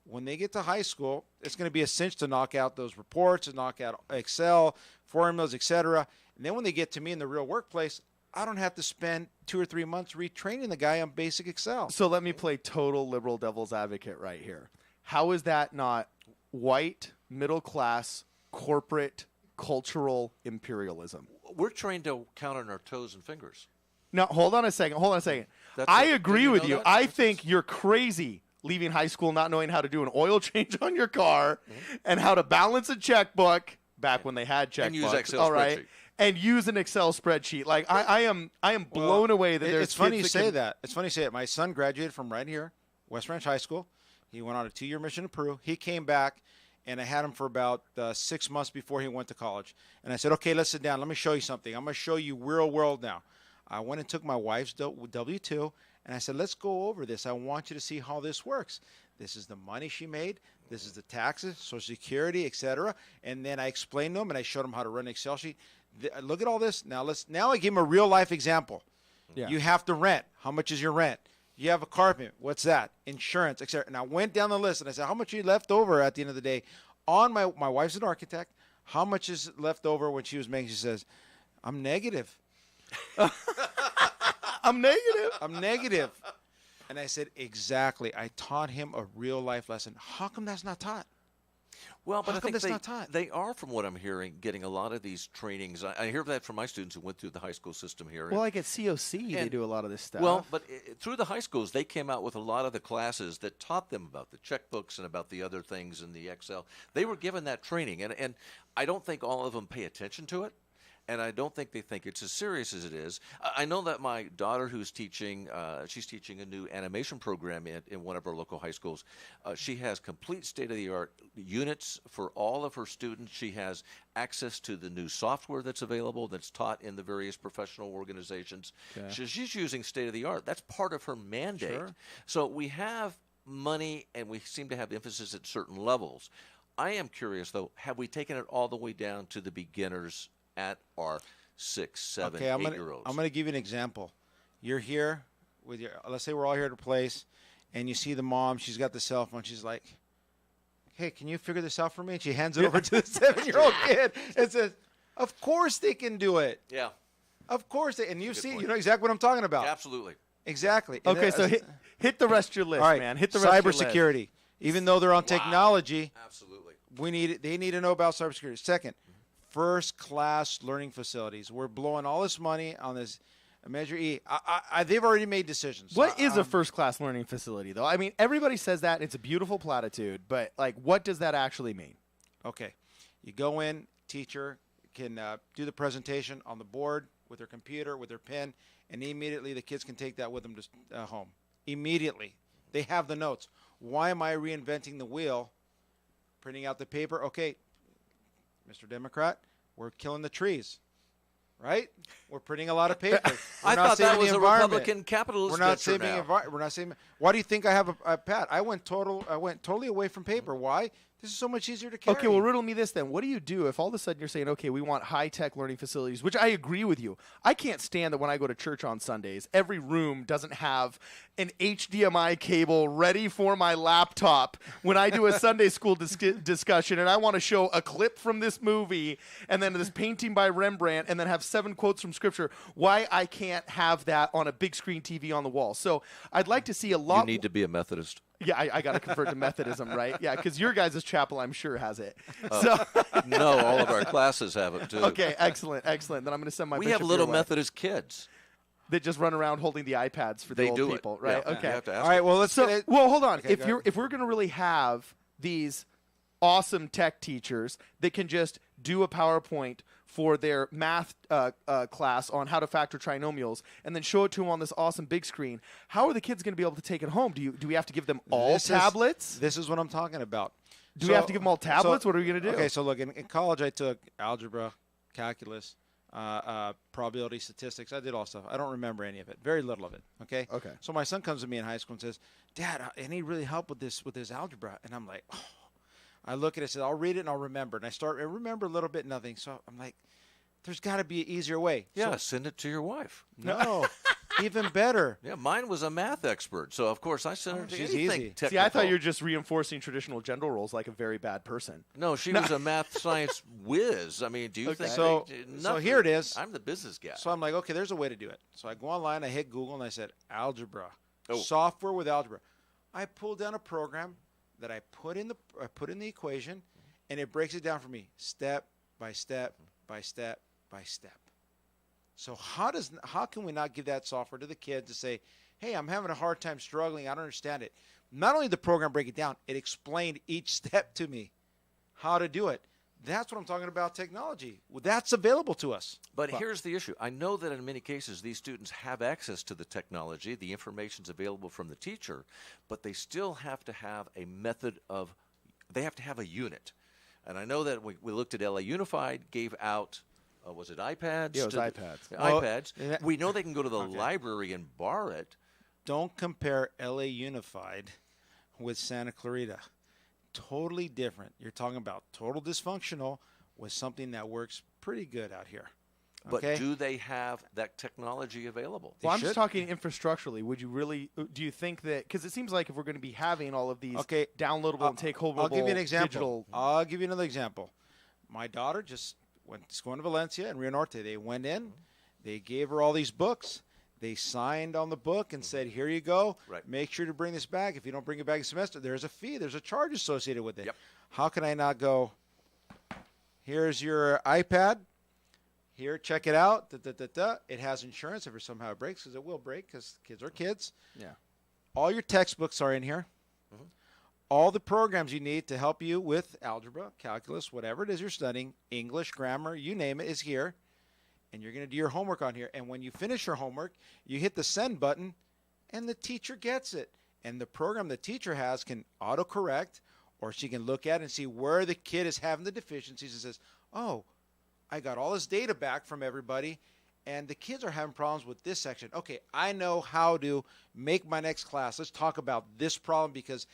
when they get to high school, it's going to be a cinch to knock out those reports, to knock out Excel, formulas, etc. And then when they get to me in the real workplace, I don't have to spend 2 or 3 months retraining the guy on basic Excel. So let me play total liberal devil's advocate right here. How is that not white, middle class, corporate, cultural imperialism? We're trained to count on our toes and fingers. Now, hold on a second. That's I it. agree Did you with know you. that? I think you're crazy leaving high school not knowing how to do an oil change on your car and how to balance a checkbook back when they had checkbooks. And use Excel all right? spreadsheet. And use an Excel spreadsheet. Like I am blown away that there's It's funny you kids say that. It's funny you say it. My son graduated from right here, West Ranch High School. He went on a 2-year mission to Peru. He came back, and I had him for about 6 months before he went to college. And I said, "Okay, let's sit down. Let me show you something. I'm going to show you real world now." I went and took my wife's W-2, and I said, "Let's go over this. I want you to see how this works. This is the money she made. This is the taxes, Social Security, etc." And then I explained to him, and I showed him how to run an Excel sheet. Look at all this. Now I give him a real life example. Yeah. You have to rent. How much is your rent? You have a car payment. What's that? Insurance, etc. And I went down the list, and I said, "How much are you left over at the end of the day?" On my wife's an architect. How much is left over when she was making? She says, "I'm negative." I'm negative. I'm negative. And I said, exactly. I taught him a real life lesson. How come that's not taught? Well, but How I come think that's not taught? they are, from what I'm hearing, getting a lot of these trainings. I hear that from my students who went through the high school system here. Well, like at COC, they do a lot of this stuff. Well, but through the high schools, they came out with a lot of the classes that taught them about the checkbooks and about the other things in the Excel. They were given that training, and I don't think all of them pay attention to it. And I don't think they think it's as serious as it is. I know that my daughter, who's teaching, she's teaching a new animation program in one of our local high schools. She has complete state-of-the-art units for all of her students. She has access to the new software that's available, that's taught in the various professional organizations. Okay. So she's using state-of-the-art. That's part of her mandate. Sure. So we have money, and we seem to have emphasis at certain levels. I am curious, though, have we taken it all the way down to the beginners at our 6, 7, 8-year-olds? I'm going to give you an example. You're here with your, let's say we're all here at a place, and you see the mom. She's got the cell phone. She's like, "Hey, can you figure this out for me?" And she hands it over to the 7-year-old kid and says, "Of course they can do it. Yeah. Of course they." And you Good see, point. you know exactly what I'm talking about. Absolutely. Exactly. And Okay, so hit the rest of your list, all right, man. Hit the rest of your list. cybersecurity. Even though they're on technology, Absolutely. they need to know about cybersecurity. Second, first-class learning facilities. We're blowing all this money on this Measure E. They've already made decisions. What is a first-class learning facility, though? I mean, everybody says that. It's a beautiful platitude, but, like, what does that actually mean? Okay. You go in, teacher can do the presentation on the board, with their computer, with their pen, and immediately the kids can take that with them to home. Immediately. They have the notes. Why am I reinventing the wheel, printing out the paper? Okay, Mr. Democrat, we're killing the trees. Right? We're printing a lot of paper. I thought that was a Republican capitalist. We're not saving We're not saving. Why do you think I have a iPad? I went totally away from paper. Why? This is so much easier to carry. Okay, well, riddle me this then. What do you do if all of a sudden you're saying, okay, we want high-tech learning facilities, which I agree with you. I can't stand that when I go to church on Sundays, every room doesn't have an HDMI cable ready for my laptop when I do a Sunday school discussion and I want to show a clip from this movie and then this painting by Rembrandt and then have 7 quotes from Scripture. Why I can't have that on a big screen TV on the wall. So I'd like to see a lot. You need to be a Methodist. Yeah, I got to convert to Methodism, right? Yeah, because your guys' chapel, I'm sure, has it. No, all of our classes have it, too. Okay, excellent. Then I'm going to send my We bishop have little your way. Methodist kids. That just run around holding the iPads for the old people, right? Yeah, okay. you have to ask All right, well, let's So, well, hold on. Okay, If we're going to really have these awesome tech teachers that can just do a PowerPoint for their math class on how to factor trinomials and then show it to them on this awesome big screen, how are the kids going to be able to take it home? Do we have to give them all tablets? This is what I'm talking about. Do we have to give them all tablets? What are we going to do? Okay, so look, in college I took algebra, calculus, probability, statistics. I did all stuff. I don't remember any of it. Very little of it. Okay. Okay. So my son comes to me in high school and says, "Dad, I need really help with this algebra." And I'm like, oh. I look at it and say, I'll read it and I'll remember. And I remember a little bit, nothing. So I'm like, there's got to be an easier way. Yeah, so, send it to your wife. No, even better. Yeah, mine was a math expert, so of course I sent her to she's anything easy. technical. See, I thought you were just reinforcing traditional gender roles like a very bad person. No, she was a math science whiz. I mean, do you think? So here it is. I'm the business guy. So I'm like, okay, there's a way to do it. So I go online, I hit Google, and I said, algebra, Oh. software with algebra. I pulled down a program that I put in the equation, and it breaks it down for me step by step by step by step. So how can we not give that software to the kid to say, hey, I'm having a hard time struggling, I don't understand it. Not only did the program break it down, it explained each step to me, how to do it. That's what I'm talking about, technology. Well, that's available to us. But here's the issue. I know that in many cases these students have access to the technology. The information's available from the teacher, but they still have to have a method of, they have to have a unit. And I know that we looked at LA Unified, gave out, was it iPads? Yeah, it was iPads. iPads. We know they can go to the library and borrow it. Don't compare LA Unified with Santa Clarita. Totally different. You're talking about total dysfunctional with something that works pretty good out here. But Okay? do they have that technology available? Well, I'm just talking infrastructurally. Would you really? Do you think that? Because it seems like if we're going to be having all of these downloadable and take homeable, I'll give you an example. digital. I'll give you another example. My daughter just went to school in Valencia and Rio Norte. They went in. They gave her all these books. They signed on the book and said, here you go. Right. Make sure to bring this back. If you don't bring it back a semester, there's a fee. There's a charge associated with it. Yep. How can I not go, here's your iPad. Here, check it out. It has insurance if somehow it breaks, because it will break, because kids are kids. Yeah. All your textbooks are in here. Mm-hmm. All the programs you need to help you with algebra, calculus, whatever it is you're studying, English, grammar, you name it, is here. And you're going to do your homework on here. And when you finish your homework, you hit the send button, and the teacher gets it. And the program the teacher has can autocorrect, or she can look at it and see where the kid is having the deficiencies and says, oh, I got all this data back from everybody, and the kids are having problems with this section. Okay, I know how to make my next class. Let's talk about this problem, because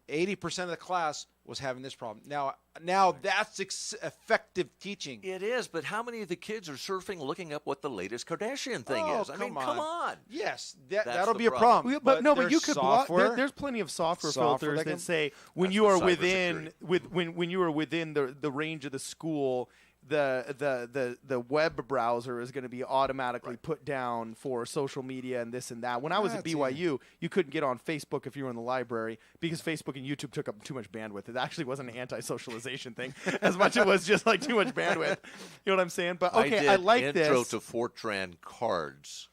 80% of the class was having this problem. Now that's effective teaching. It is, but how many of the kids are surfing, looking up what the latest Kardashian thing is? I mean, come on. Yes, That's that'll the be a problem. But no, but there's you could block. software. There's plenty of software Software filters that that can- say when That's you the are cybersecurity. when you are within the range of the school, the web browser is going to be automatically put down for social media and this and that. When I was at That's BYU, you couldn't get on Facebook if you were in the library because Facebook and YouTube took up too much bandwidth. It actually wasn't an anti-socialization thing as much as it was just like too much bandwidth. You know what I'm saying? But okay, I like this. Intro to Fortran cards.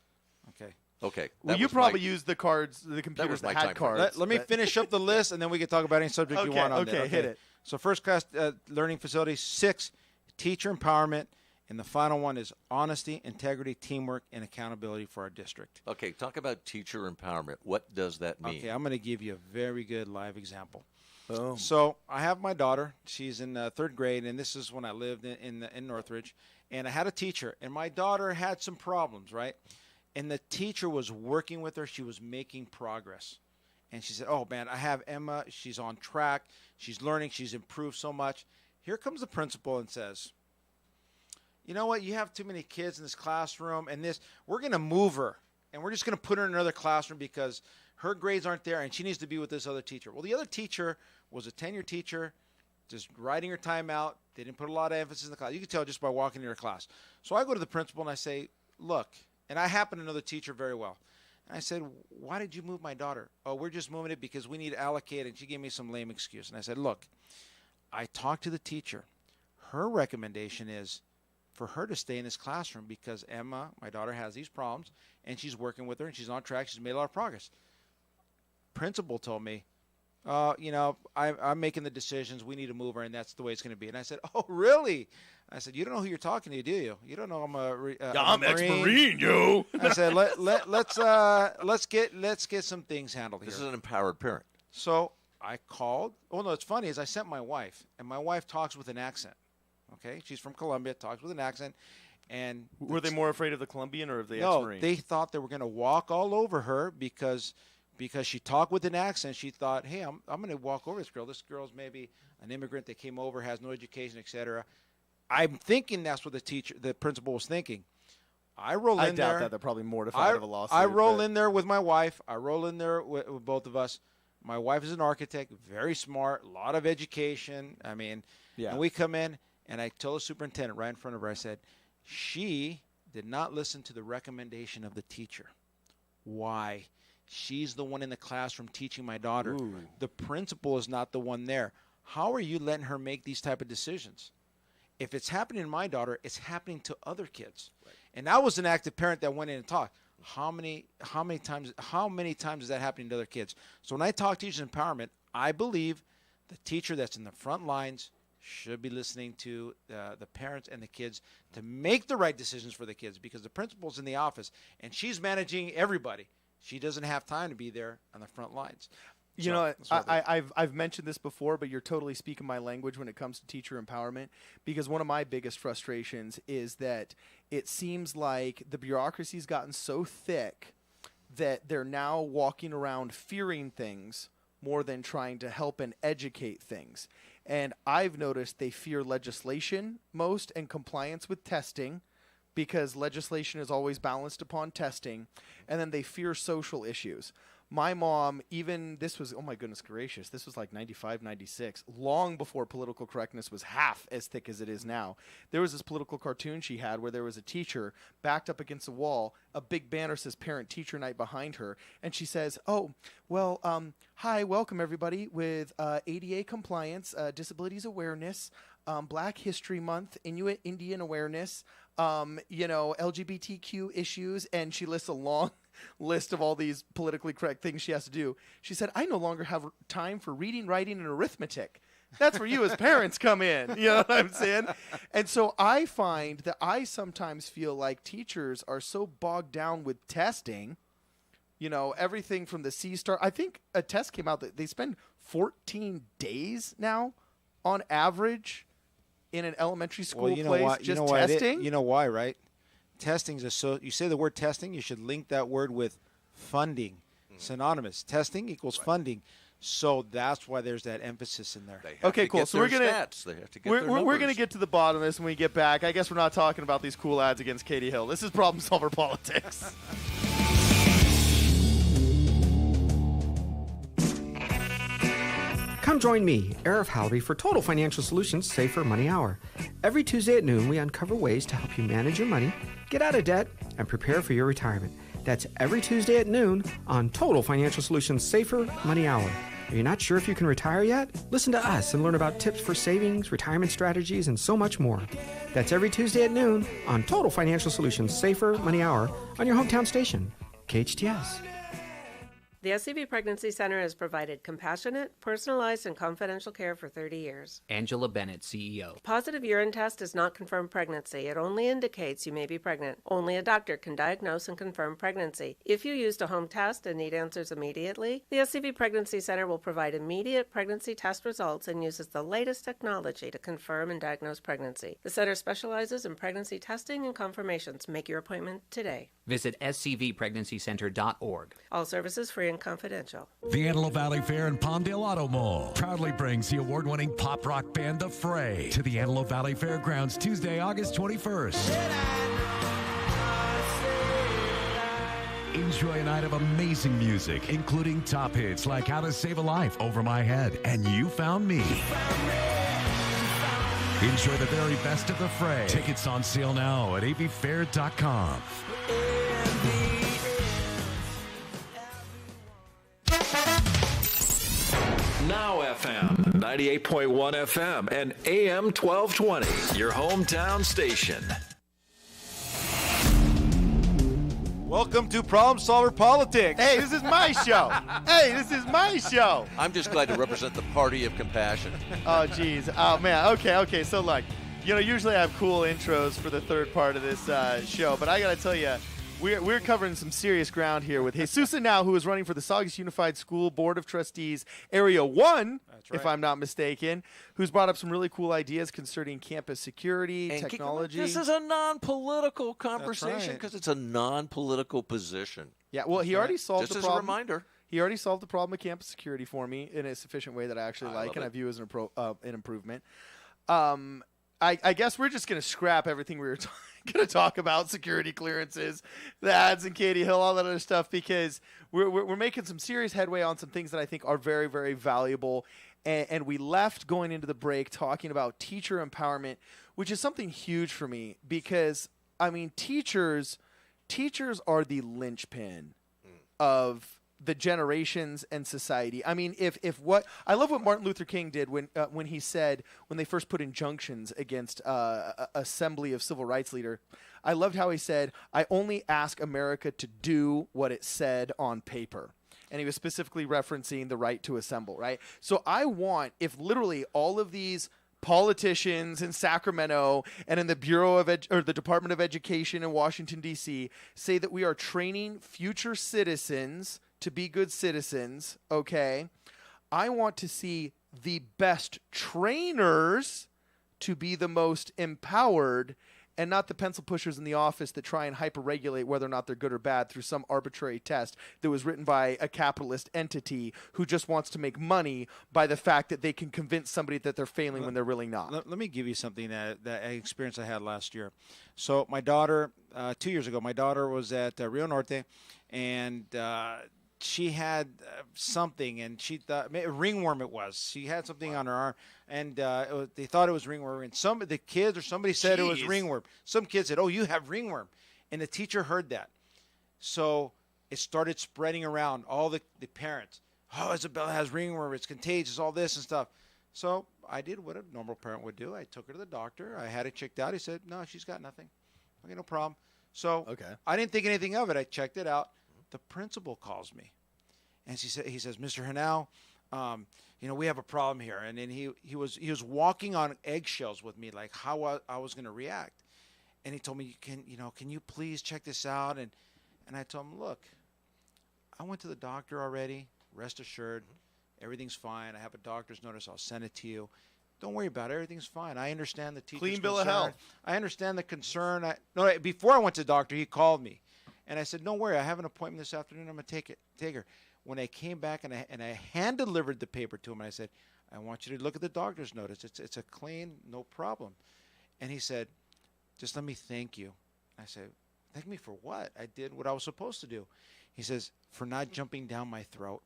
Okay. Well, you probably used the cards, the computers that had cards. Let me finish up the list, and then we can talk about any subject you want on there. Okay, hit it. So first class learning facility, 6, teacher empowerment And the final one is honesty, integrity, teamwork, and accountability for our district. Okay, talk about teacher empowerment. What does that mean? Okay, I'm going to give you a very good live example. Boom. So I have my daughter. She's in third grade, and this is when I lived in Northridge. And I had a teacher, and my daughter had some problems, right? And the teacher was working with her. She was making progress. And she said, oh, man, I have Emma. She's on track. She's learning. She's improved so much. Here comes the principal and says, you know what? You have too many kids in this classroom, and we're going to move her, and we're just going to put her in another classroom because her grades aren't there, and she needs to be with this other teacher. Well, the other teacher was a tenured teacher, just writing her time out. They didn't put a lot of emphasis in the class. You could tell just by walking in her class. So I go to the principal, and I say, look, and I happen to know the teacher very well. And I said, why did you move my daughter? Oh, we're just moving it because we need to allocate, and she gave me some lame excuse. And I said, look, I talked to the teacher. Her recommendation is for her to stay in this classroom because Emma, my daughter, has these problems, and she's working with her, and she's on track. She's made a lot of progress. Principal told me, I'm making the decisions. We need to move her, and that's the way it's going to be. And I said, oh, really? I said, you don't know who you're talking to, do you? You don't know I'm I'm ex-Marine, yo. I said, let's get some things handled here. This is an empowered parent. So I called. Oh, no, it's funny is I sent my wife, and my wife talks with an accent. Okay, she's from Colombia, talks with an accent. And were they more afraid of the Colombian or of the no, ex-Marine? They thought they were going to walk all over her because she talked with an accent. She thought, hey, I'm going to walk over this girl. This girl's maybe an immigrant that came over, has no education, etc. I'm thinking that's what the principal was thinking. I doubt that they're probably mortified of a lawsuit. I roll in there with my wife. I roll in there with both of us. My wife is an architect, very smart, a lot of education. I mean, and we come in, and I told the superintendent right in front of her, I said, she did not listen to the recommendation of the teacher. Why? She's the one in the classroom teaching my daughter. Ooh. The principal is not the one there. How are you letting her make these type of decisions? If it's happening to my daughter, it's happening to other kids. Right. And I was an active parent that went in and talked. How many times is that happening to other kids? So when I talk teachers empowerment, I believe the teacher that's in the front lines should be listening to the parents and the kids to make the right decisions for the kids, because the principal's in the office and she's managing everybody. She doesn't have time to be there on the front lines. You know, I've mentioned this before, but you're totally speaking my language when it comes to teacher empowerment, because one of my biggest frustrations is that it seems like the bureaucracy's gotten so thick that they're now walking around fearing things more than trying to help and educate things. And I've noticed they fear legislation most and compliance with testing, because legislation is always balanced upon testing, and then they fear social issues. My mom, this was, oh my goodness gracious, this was like 95, 96, long before political correctness was half as thick as it is now. There was this political cartoon she had where there was a teacher backed up against a wall, a big banner says Parent-Teacher Night behind her, and she says, oh, well, hi, welcome everybody with ADA compliance, disabilities awareness, Black History Month, Inuit Indian awareness, LGBTQ issues, and she lists a long list of all these politically correct things she has to do. She said, I no longer have time for reading, writing, and arithmetic. That's where you as parents come in. You know what I'm saying? And so I find that I sometimes feel like teachers are so bogged down with testing, everything from the C-star. I think a test came out that they spend 14 days now on average in an elementary school place just testing. You know why, right? Testing is you say the word testing, you should link that word with funding. Synonymous. Testing equals funding. So that's why there's that emphasis in there. Okay, cool. So we're gonna get to the bottom of this when we get back. I guess we're not talking about these cool ads against Katie Hill. This is Problem Solver Politics. Come join me, Arif Halby, for Total Financial Solutions Safer Money Hour. Every Tuesday at noon, we uncover ways to help you manage your money, get out of debt, and prepare for your retirement. That's every Tuesday at noon on Total Financial Solutions Safer Money Hour. Are you not sure if you can retire yet? Listen to us and learn about tips for savings, retirement strategies, and so much more. That's every Tuesday at noon on Total Financial Solutions Safer Money Hour on your hometown station, KHTS. The SCV Pregnancy Center has provided compassionate, personalized, and confidential care for 30 years. Angela Bennett, CEO. Positive urine test does not confirm pregnancy. It only indicates you may be pregnant. Only a doctor can diagnose and confirm pregnancy. If you used a home test and need answers immediately, the SCV Pregnancy Center will provide immediate pregnancy test results and uses the latest technology to confirm and diagnose pregnancy. The center specializes in pregnancy testing and confirmations. Make your appointment today. Visit scvpregnancycenter.org. All services free and confidential. The Antelope Valley Fair and Palmdale Auto Mall proudly brings the award-winning pop rock band The Fray to the Antelope Valley Fairgrounds Tuesday, August 21st. Enjoy a night of amazing music, including top hits like How to Save a Life, Over My Head, and You Found Me. Enjoy the very best of The Fray. Tickets on sale now at avfair.com. Now FM, 98.1 FM, and AM 1220, your hometown station. Welcome to Problem Solver Politics. Hey, this is my show. I'm just glad to represent the party of compassion. Oh, geez. Oh, man. Okay. So, like, usually I have cool intros for the third part of this show, but I got to tell you, we're covering some serious ground here with Jesus now, who is running for the Saugus Unified School Board of Trustees Area 1, if I'm not mistaken, who's brought up some really cool ideas concerning campus security, and technology. This is a non-political conversation because it's a non-political position. Yeah, well, he already solved the problem. Just as a reminder. He already solved the problem of campus security for me in a sufficient way that I actually like and I view as an improvement. I guess we're just going to scrap everything we were going to talk about, security clearances, the ads in Katie Hill, all that other stuff, because we're making some serious headway on some things that I think are very, very valuable. And we left going into the break talking about teacher empowerment, which is something huge for me because, I mean, teachers are the linchpin of the generations and society. I mean, if what I love what Martin Luther King did when he said, when they first put injunctions against assembly of civil rights leader, I loved how he said, I only ask America to do what it said on paper. And he was specifically referencing the right to assemble, right? So I want, if literally all of these politicians in Sacramento and in the Bureau of or the Department of Education in Washington, D.C. say that we are training future citizens to be good citizens, okay, I want to see the best trainers to be the most empowered and not the pencil pushers in the office that try and hyper-regulate whether or not they're good or bad through some arbitrary test that was written by a capitalist entity who just wants to make money by the fact that they can convince somebody that they're failing when they're really not. Let me give you something that experience I had last year. So my daughter, 2 years ago, my daughter was at Rio Norte, and she had something, and she thought ringworm it was. She had something on her arm, and they thought it was ringworm. And some of the kids or somebody said it was ringworm. Some kids said, "Oh, you have ringworm," and the teacher heard that. So it started spreading around all the parents. Oh, Isabella has ringworm. It's contagious. All this and stuff. So I did what a normal parent would do. I took her to the doctor. I had it checked out. He said, "No, she's got nothing. Okay, no problem." So I didn't think anything of it. I checked it out. The principal calls me, and he says, "Mr. Hanau, we have a problem here." And then he was walking on eggshells with me, like how I was going to react. And he told me, "Can you please check this out?" And I told him, "Look, I went to the doctor already. Rest assured, everything's fine. I have a doctor's notice. I'll send it to you. Don't worry about it. Everything's fine. I understand the teacher's clean bill concern. of health. I understand the concern." Before I went to the doctor, he called me. And I said, "Don't worry, I have an appointment this afternoon. I'm going to take her." When I came back and I hand-delivered the paper to him, and I said, "I want you to look at the doctor's notice. It's a clean, no problem." And he said, "Just let me thank you." I said, "Thank me for what? I did what I was supposed to do." He says, "For not jumping down my throat."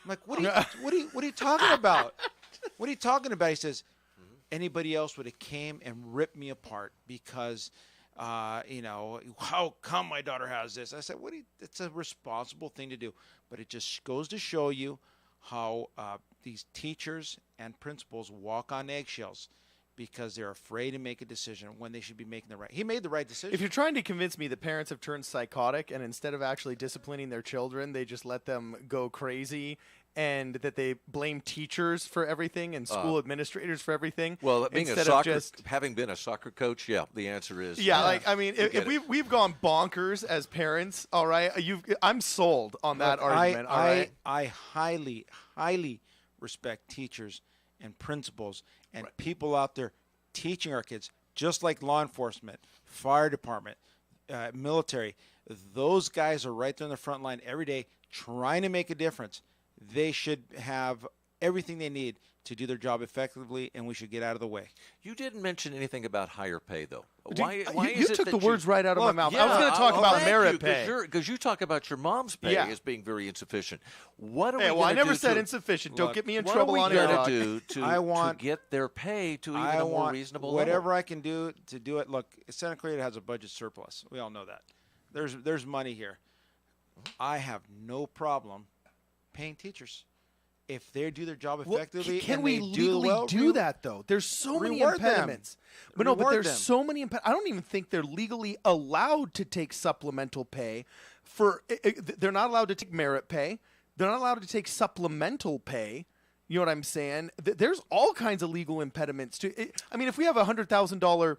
I'm like, "What are you talking about? What are you talking about?" He says, "Anybody else would have came and ripped me apart because how come my daughter has this?" I said, it's a responsible thing to do. But it just goes to show you how these teachers and principals walk on eggshells. because they're afraid to make a decision when they should be making the right. He made the right decision. If you're trying to convince me that parents have turned psychotic and instead of actually disciplining their children, they just let them go crazy and that they blame teachers for everything and school administrators for everything. Well, having been a soccer coach, the answer is if we've gone bonkers as parents, all right, I'm sold on that argument. All right, I highly respect teachers and principals and people out there teaching our kids, just like law enforcement, fire department, military. Those guys are right there on the front line every day trying to make a difference. They should have everything they need to do their job effectively, and we should get out of the way. You didn't mention anything about higher pay, though. Why you took the words right out of my mouth. I was going to talk about merit pay. Because you talk about your mom's pay as being very insufficient. What are we I never said insufficient. Don't get me in trouble on air. What are we going to do to get their pay to even a more reasonable level? Whatever I can do to do it. Look, Santa Clarita has a budget surplus. We all know that. There's money here. I have no problem paying teachers if they do their job effectively. Can we legally do that, though? There's so many impediments. But there's so many impediments. I don't even think they're legally allowed to take supplemental pay. They're not allowed to take merit pay. They're not allowed to take supplemental pay. You know what I'm saying? There's all kinds of legal impediments to it. I mean, if we have $100,000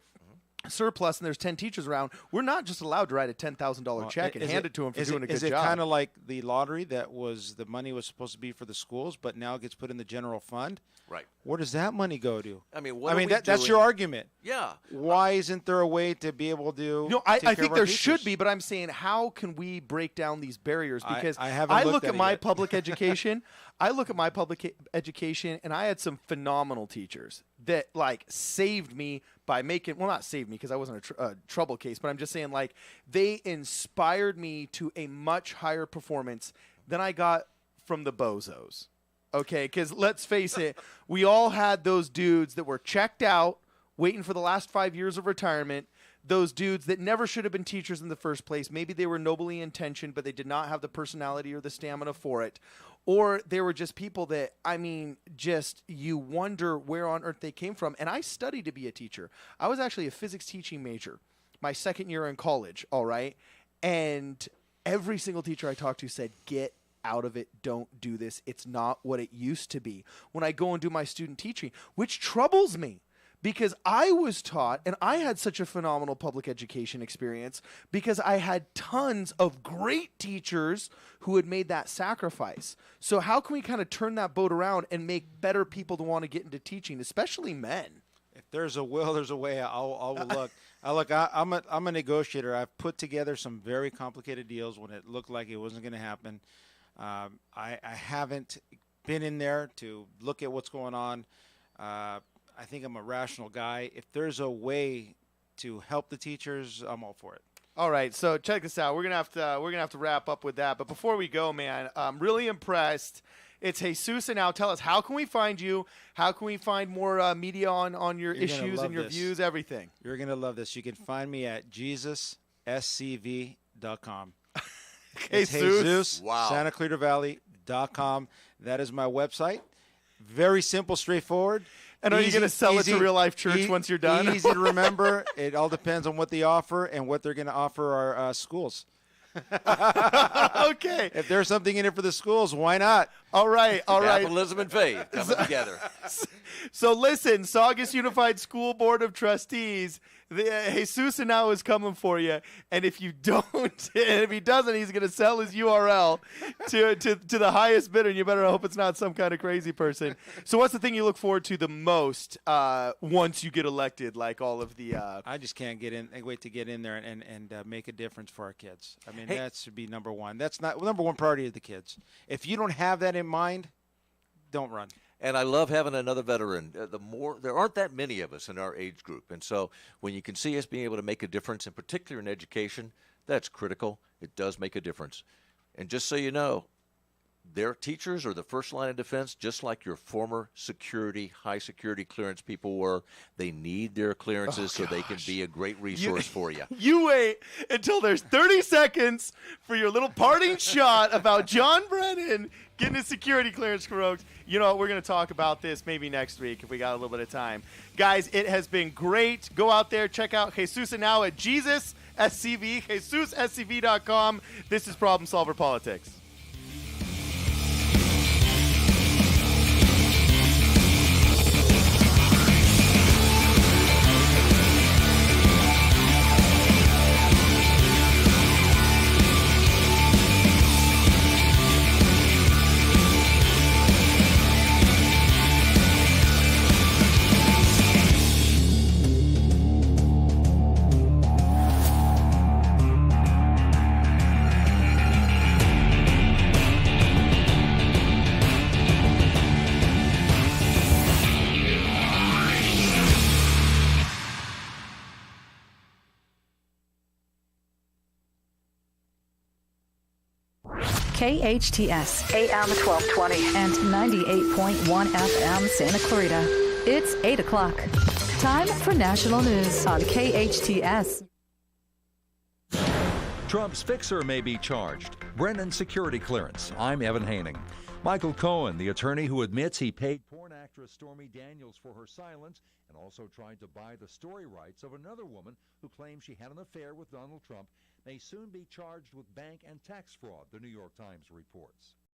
surplus and there's 10 teachers around, we're not just allowed to write a $10,000 check and hand it to them for doing a good job. Is it kind of like the lottery that the money was supposed to be for the schools, but now it gets put in the general fund? Right. Where does that money go to? I mean, that's your argument. Yeah. Why isn't there a way to be able to? I think there should be, but I'm saying, how can we break down these barriers? Because I look at my public education. I look at my public education, and I had some phenomenal teachers that saved me by not saved me because I wasn't a trouble case, but I'm just saying they inspired me to a much higher performance than I got from the bozos. Okay, because let's face it, we all had those dudes that were checked out, waiting for the last 5 years of retirement, those dudes that never should have been teachers in the first place. Maybe they were nobly intentioned, but they did not have the personality or the stamina for it. Or they were just people that, you wonder where on earth they came from. And I studied to be a teacher. I was actually a physics teaching major my second year in college, all right? And every single teacher I talked to said, get out of it. Don't do this. It's not what it used to be. When I go and do my student teaching, which troubles me because I was taught, and I had such a phenomenal public education experience because I had tons of great teachers who had made that sacrifice. So how can we kind of turn that boat around and make better people to want to get into teaching, especially men? If there's a will, there's a way. I'll look. I'm a negotiator. I've put together some very complicated deals when it looked like it wasn't going to happen. I haven't been in there to look at what's going on. I think I'm a rational guy. If there's a way to help the teachers, I'm all for it. All right, so check this out. We're gonna have to wrap up with that. But before we go, man, I'm really impressed. It's Jesus, and now tell us, how can we find you? How can we find more media on your issues and your views, everything? You're gonna love this. You can find me at JesusSCV.com. Jesus, Santa Clarita Valley.com. That is my website. Very simple, straightforward. And are you going to sell it to Real Life Church once you're done? Easy to remember. It all depends on what they offer and what they're going to offer our schools. Okay. If there's something in it for the schools, why not? All right. Capitalism and faith coming together. So listen, Saugus Unified School Board of Trustees, Jesus now is coming for you. And if you don't, and if he doesn't, he's going to sell his URL to the highest bidder. And you better hope it's not some kind of crazy person. So what's the thing you look forward to the most once you get elected, like all of the... I just can't wait to get in there and make a difference for our kids. I mean, that should be number one. That's not number one priority of the kids. If you don't have that in mind, don't run. And I love having another veteran. There aren't that many of us in our age group. And so when you can see us being able to make a difference, in particular in education, that's critical. It does make a difference. And just so you know, their teachers are the first line of defense, just like your former high security clearance people were. They need their clearances so they can be a great resource for you. You wait until there's 30 seconds for your little parting shot about John Brennan getting a security clearance revoked. You know what? We're going to talk about this maybe next week if we got a little bit of time. Guys, it has been great. Go out there, check out Jesus and now at Jesus SCV, JesusSCV.com. This is Problem Solver Politics. KHTS, AM 1220 and 98.1 FM Santa Clarita. It's 8 o'clock. Time for national news on KHTS. Trump's fixer may be charged. Brennan security clearance. I'm Evan Haining. Michael Cohen, the attorney who admits he paid porn actress Stormy Daniels for her silence and also tried to buy the story rights of another woman who claims she had an affair with Donald Trump, may soon be charged with bank and tax fraud, the New York Times reports.